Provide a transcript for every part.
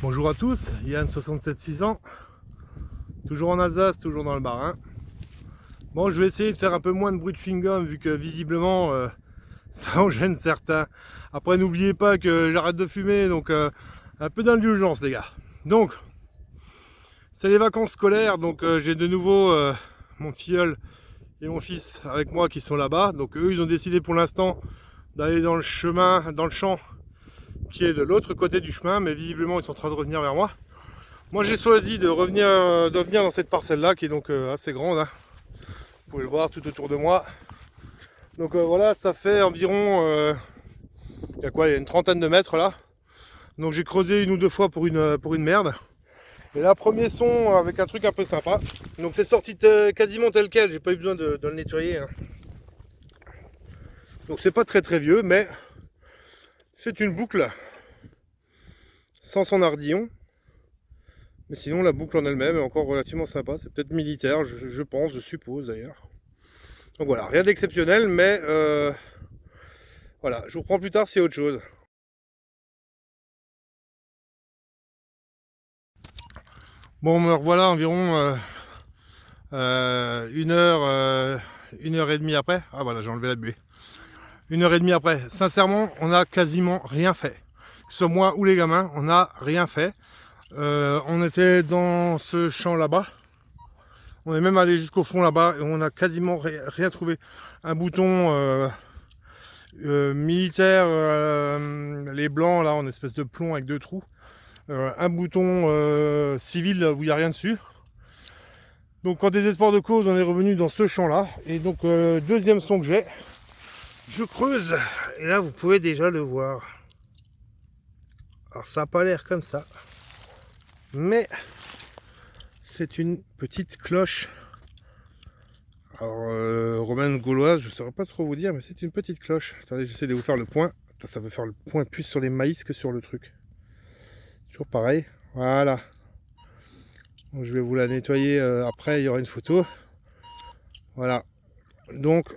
Bonjour à tous, Yann 67 ans, toujours en Alsace, toujours dans le Bas-Rhin. Bon, je vais essayer de faire un peu moins de bruit de chewing-gum vu que visiblement ça en gêne certains. Après, n'oubliez pas que j'arrête de fumer, donc un peu d'indulgence les gars. Donc, c'est les vacances scolaires, donc j'ai de nouveau mon filleul et mon fils avec moi qui sont là-bas. Donc eux, ils ont décidé pour l'instant d'aller dans le chemin, dans le champ qui est de l'autre côté du chemin, mais visiblement ils sont en train de revenir vers moi. Moi j'ai choisi de revenir dans cette parcelle là qui est donc assez grande, hein. Vous pouvez le voir tout autour de moi. Donc voilà, ça fait environ il y a quoi, il y a une trentaine de mètres là. Donc j'ai creusé une ou deux fois pour une merde. Et là, premier son avec un truc un peu sympa. Donc c'est sorti quasiment tel quel, j'ai pas eu besoin de le nettoyer, hein. Donc c'est pas très vieux, mais c'est une boucle sans son ardillon. Mais sinon la boucle en elle-même est encore relativement sympa. C'est peut-être militaire, je pense, je suppose d'ailleurs. Donc voilà, rien d'exceptionnel, mais voilà, je vous reprends plus tard s'il y a autre chose. Bon, me revoilà environ une heure et demie après. Ah voilà, j'ai enlevé la buée. Une heure et demie après. Sincèrement, on n'a quasiment rien fait. Que ce soit moi ou les gamins, on n'a rien fait. On était dans ce champ là-bas. On est même allé jusqu'au fond là-bas et on n'a quasiment rien trouvé. Un bouton militaire, les blancs là en espèce de plomb avec deux trous. Un bouton civil où il n'y a rien dessus. Donc en désespoir de cause, on est revenu dans ce champ là. Et donc deuxième son que j'ai, je creuse. Et là vous pouvez déjà le voir. Alors ça n'a pas l'air comme ça. Mais c'est une petite cloche. Alors romaine gauloise, je ne saurais pas trop vous dire, mais c'est une petite cloche. Attendez, j'essaie de vous faire le point. Ça veut faire le point plus sur les maïs que sur le truc. Toujours pareil. Voilà. Donc, je vais vous la nettoyer après, il y aura une photo. Voilà. Donc,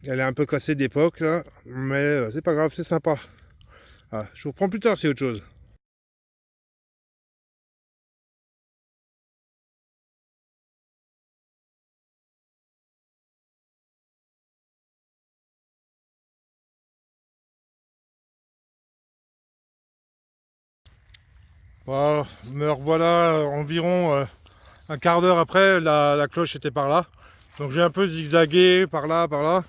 elle est un peu cassée d'époque là, mais c'est pas grave, c'est sympa. Ah, je vous reprends plus tard, c'est autre chose. Voilà, me revoilà environ un quart d'heure après, la cloche était par là. Donc j'ai un peu zigzagué par là, par là.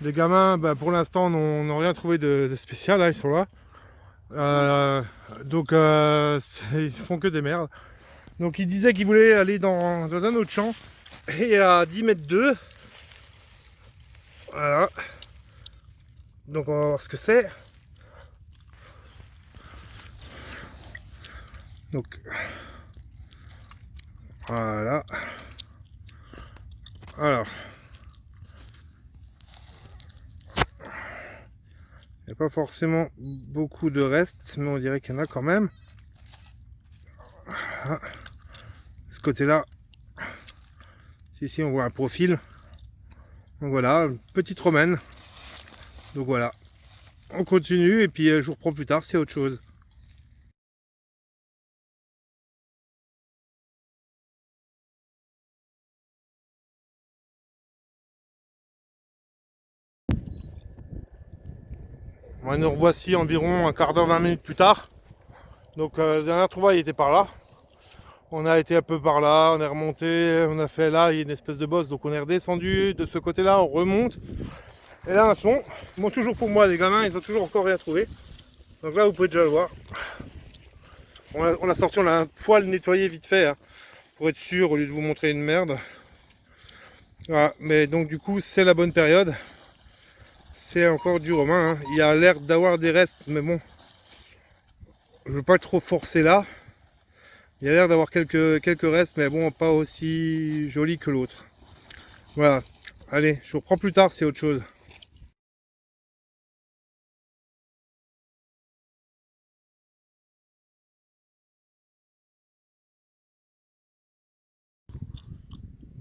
Les gamins, bah, pour l'instant, n'ont rien trouvé de spécial, là, ils sont là. Donc ils font que des merdes. Donc ils disaient qu'ils voulaient aller dans un autre champ. Et à 10 mètres d'eux, voilà. Donc on va voir ce que c'est. Donc voilà. Alors, il n'y a pas forcément beaucoup de restes, mais on dirait qu'il y en a quand même. Voilà. De ce côté-là, ici on voit un profil. Donc voilà, petite romaine. Donc voilà, on continue et puis je vous reprends plus tard, c'est autre chose. Bon, nous revoici environ un quart d'heure, 20 minutes plus tard. Donc la dernière trouvaille était par là. On a été un peu par là, on est remonté, on a fait là, il y a une espèce de bosse, donc on est redescendu de ce côté-là, on remonte. Et là un son, bon toujours pour moi les gamins, ils ont toujours encore rien trouvé. Donc là vous pouvez déjà le voir. On l'a sorti, on l'a un poil nettoyé vite fait, hein, pour être sûr au lieu de vous montrer une merde. Voilà, mais donc du coup c'est la bonne période. C'est encore du romain, hein. Il y a l'air d'avoir des restes, mais bon, je veux pas trop forcer là. Il y a l'air d'avoir quelques restes, mais bon, pas aussi joli que l'autre. Voilà. Allez, je vous reprends plus tard, c'est autre chose.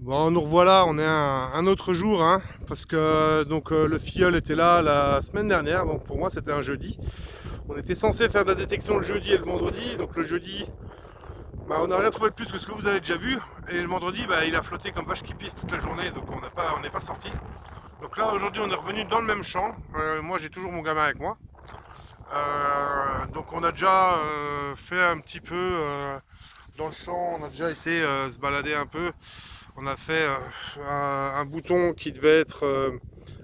Bon, nous revoilà, on est un autre jour, hein, parce que donc le filleul était là la semaine dernière, donc pour moi c'était un jeudi. On était censé faire de la détection le jeudi et le vendredi. Donc le jeudi, bah, on n'a rien trouvé de plus que ce que vous avez déjà vu. Et le vendredi, bah, il a flotté comme vache qui pisse toute la journée. Donc on n'est pas sorti. Donc là aujourd'hui on est revenu dans le même champ. Moi j'ai toujours mon gamin avec moi. Donc on a déjà fait un petit peu dans le champ. On a déjà été se balader un peu. On a fait un bouton qui devait être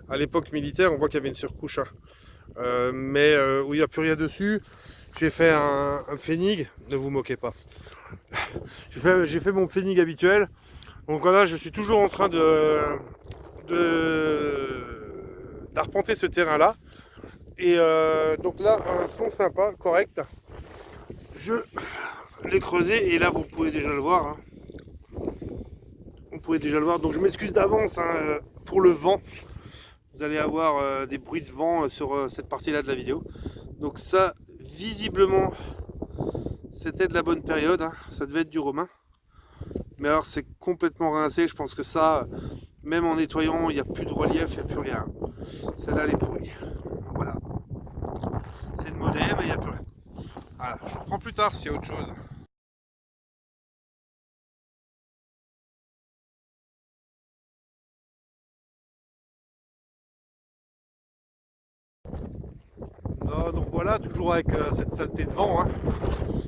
à l'époque militaire. On voit qu'il y avait une surcouche, hein. Mais où il n'y a plus rien dessus. J'ai fait un pfennig, ne vous moquez pas. J'ai fait mon pfennig habituel. Donc voilà, je suis toujours en train d'arpenter ce terrain là. Et donc là, un fond sympa, correct. Je l'ai creusé et là vous pouvez déjà le voir, hein. Vous pouvez déjà le voir. Donc je m'excuse d'avance, hein, pour le vent. Vous allez avoir des bruits de vent sur cette partie là de la vidéo. Donc ça, visiblement, c'était de la bonne période, hein. Ça devait être du romain. Mais alors c'est complètement rincé. Je pense que ça, même en nettoyant, il n'y a plus de relief, il n'y a plus rien. Celle-là elle est pourrie. Voilà. C'est de modèle, mais il n'y a plus rien. Voilà, je reprends plus tard s'il y a autre chose. Donc voilà, toujours avec cette saleté de vent, hein.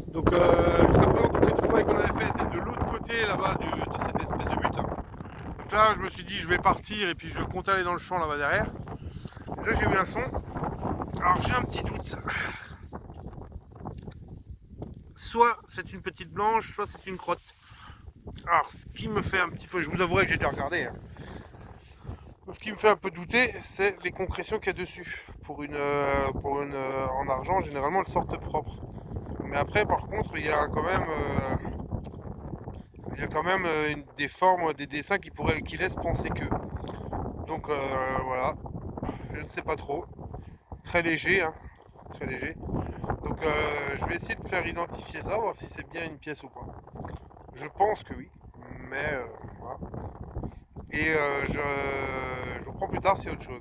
Donc jusqu'à présent, toutes les trouvailles qu'on avait fait étaient de l'autre côté là-bas de cette espèce de butte. Donc là, je me suis dit, je vais partir et puis je compte aller dans le champ là-bas derrière. Et là, j'ai eu un son. Alors j'ai un petit doute. Soit c'est une petite blanche, soit c'est une crotte. Alors ce qui me fait un petit peu, je vous avouerai que j'ai déjà regardé, hein. Ce qui me fait un peu douter, c'est les concrétions qu'il y a dessus. Pour une en argent, généralement elles sortent propres. Mais après, par contre, il y a quand même, des formes, des dessins qui laissent penser que. Donc voilà, je ne sais pas trop. Très léger, hein, très léger. Donc je vais essayer de faire identifier ça, voir si c'est bien une pièce ou pas. Je pense que oui, mais voilà. Et je vous reprends plus tard s'il y a autre chose.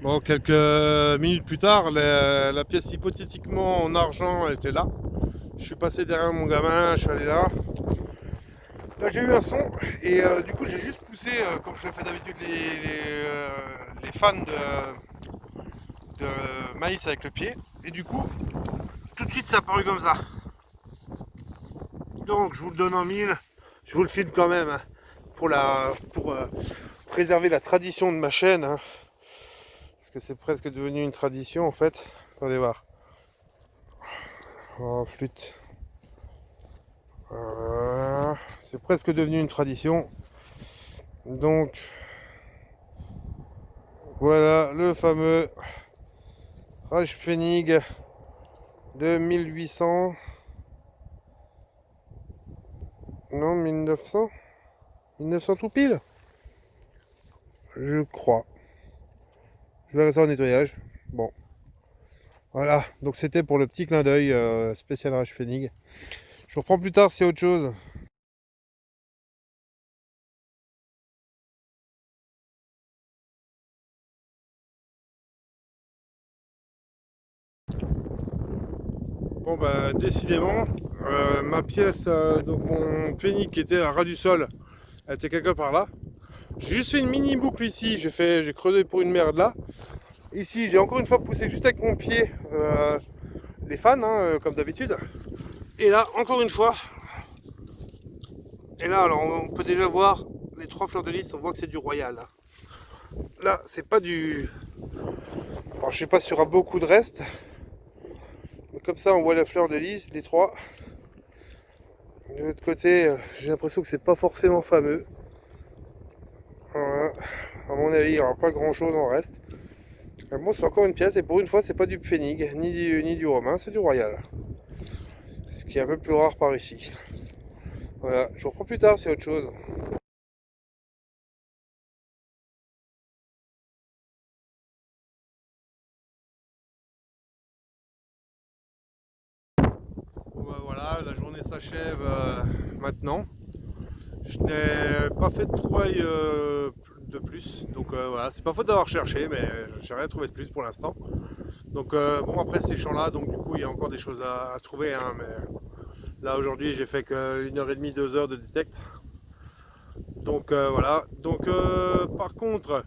Bon, quelques minutes plus tard, la pièce hypothétiquement en argent, elle était là. Je suis passé derrière mon gamin, je suis allé là. Là, j'ai eu un son et du coup, j'ai juste poussé, comme je le fais d'habitude, les fans de maïs avec le pied. Et du coup, tout de suite, ça a paru comme ça. Donc, je vous le donne en mille. Je vous le filme quand même, hein, pour préserver la tradition de ma chaîne, hein. Parce que c'est presque devenu une tradition en fait. Attendez voir. Oh, flûte. C'est presque devenu une tradition. Donc voilà le fameux Rajpfennig de 1800. Non, 1900. 1900 tout pile. Je crois. Je verrai ça au nettoyage. Bon. Voilà, donc c'était pour le petit clin d'œil spécial Rajpfennig. Je vous reprends plus tard s'il y a autre chose. Bon bah décidément, ma pièce, donc mon pfennig qui était à ras du sol, elle était quelque part là. J'ai juste fait une mini boucle ici, j'ai creusé pour une merde là. Ici j'ai encore une fois poussé juste avec mon pied les fans, hein, comme d'habitude. Et là encore une fois. Et là alors on peut déjà voir les 3 fleurs de lys, on voit que c'est du royal. Là c'est pas du. Alors je sais pas s'il y aura beaucoup de reste. Mais comme ça on voit la fleur de lys, les 3. De l'autre côté, j'ai l'impression que c'est pas forcément fameux. Voilà. À mon avis, il n'y aura pas grand chose en reste. Bon, c'est encore une pièce, et pour une fois, c'est pas du pfennig, ni du romain, c'est du royal. Ce qui est un peu plus rare par ici. Voilà, je reprends plus tard, c'est autre chose. Bon, bah, voilà, la journée s'achève maintenant. Je n'ai pas fait de trouvailles de plus, donc voilà, c'est pas faute d'avoir cherché, mais j'ai rien trouvé de plus pour l'instant. Donc bon, après ces champs-là, donc du coup il y a encore des choses à trouver, hein, mais là aujourd'hui j'ai fait que 1h30, 2 heures de détect. Donc voilà. Donc par contre,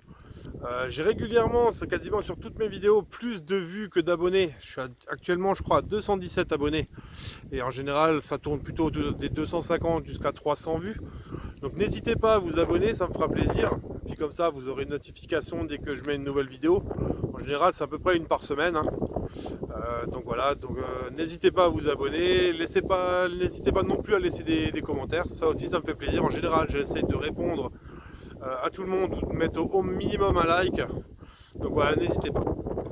j'ai régulièrement, c'est quasiment sur toutes mes vidéos, plus de vues que d'abonnés. Je suis actuellement, je crois, à 217 abonnés. Et en général, ça tourne plutôt autour des 250 jusqu'à 300 vues. Donc n'hésitez pas à vous abonner, ça me fera plaisir. Puis comme ça, vous aurez une notification dès que je mets une nouvelle vidéo. En général, c'est à peu près une par semaine, hein. Donc voilà, donc n'hésitez pas à vous abonner. N'hésitez pas non plus à laisser des commentaires. Ça aussi, ça me fait plaisir. En général, j'essaie de répondre à tout le monde, de mettre au minimum un like. Donc voilà, n'hésitez pas.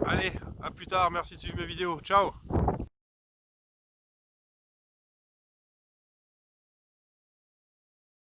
Allez, à plus tard. Merci de suivre mes vidéos. Ciao!